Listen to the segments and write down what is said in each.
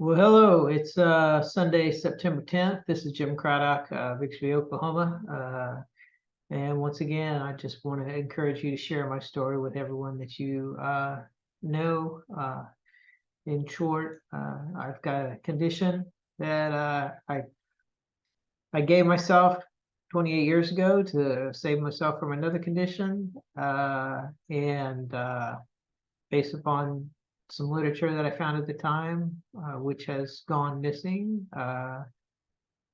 Well, hello. It's Sunday, September 10th. This is Jim Craddock, Victory, Oklahoma. And once again, I just want to encourage you to share my story with everyone that you know. In short, I've got a condition that I gave myself 28 years ago to save myself from another condition. And based upon some literature that I found at the time, which has gone missing,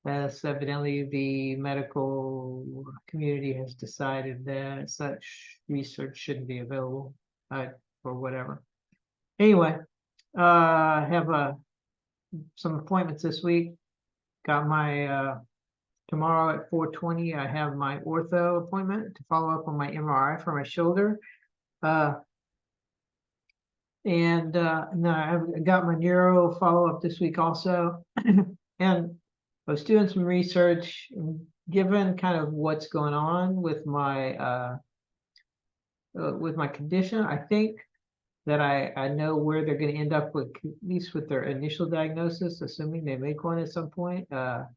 as evidently the medical community has decided that such research shouldn't be available, or whatever. Anyway, I have some appointments this week. Got my tomorrow at 4:20. I have my ortho appointment to follow up on my MRI for my shoulder. And then I got my neuro follow-up this week also. And I was doing some research, and given kind of what's going on with my condition, I think that I know where they're going to end up with, at least with their initial diagnosis, assuming they make one at some point. But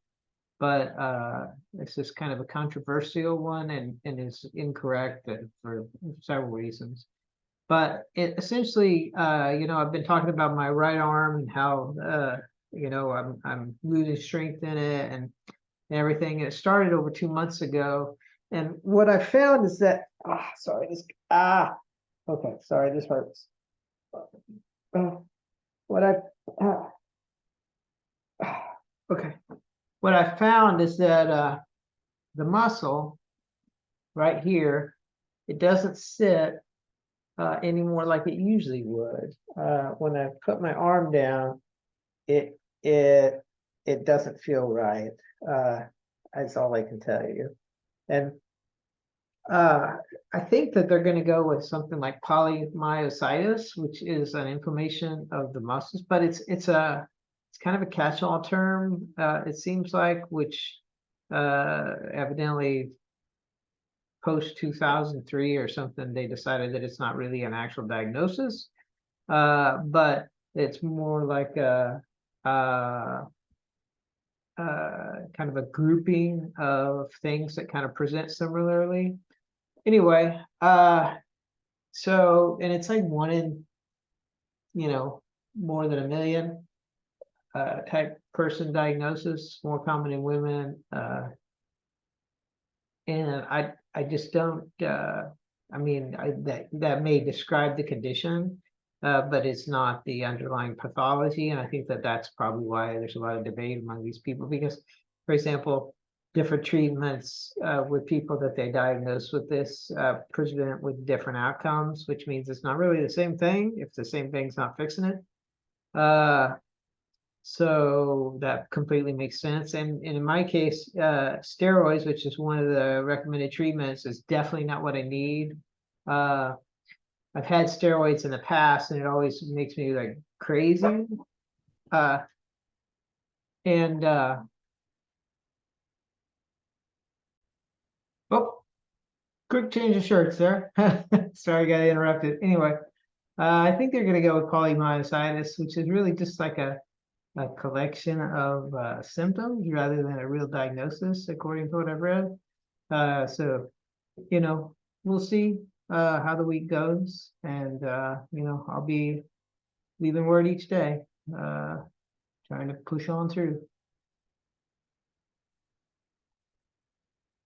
it's just kind of a controversial one and is incorrect for several reasons. But it essentially, I've been talking about my right arm and how, I'm losing strength in it and everything. And it started over 2 months ago. And what I found is that, okay, sorry, this hurts. Okay. What I found is that the muscle right here, it doesn't sit anymore like it usually would. When I put my arm down, it doesn't feel right. That's all I can tell you. And I think that they're going to go with something like polymyositis, which is an inflammation of the muscles, but it's kind of a catch-all term. It seems like, which evidently post 2003 or something, they decided that it's not really an actual diagnosis, but it's more like a kind of a grouping of things that kind of present similarly. Anyway, so, and it's like one in, more than a million type person diagnosis, more common in women. And I just don't, that may describe the condition, but it's not the underlying pathology. And I think that that's probably why there's a lot of debate among these people, because, for example, different treatments with people that they diagnose with this present with different outcomes, which means it's not really the same thing if the same thing's not fixing it. So that completely makes sense. And in my case, steroids, which is one of the recommended treatments, is definitely not what I need. I've had steroids in the past, and it always makes me like crazy. Oh, quick change of shirts there. Sorry, got interrupted. Anyway, I think they're going to go with polymyositis, which is really just like a collection of symptoms rather than a real diagnosis, according to what I've read. So, we'll see how the week goes, and I'll be leaving word each day, trying to push on through.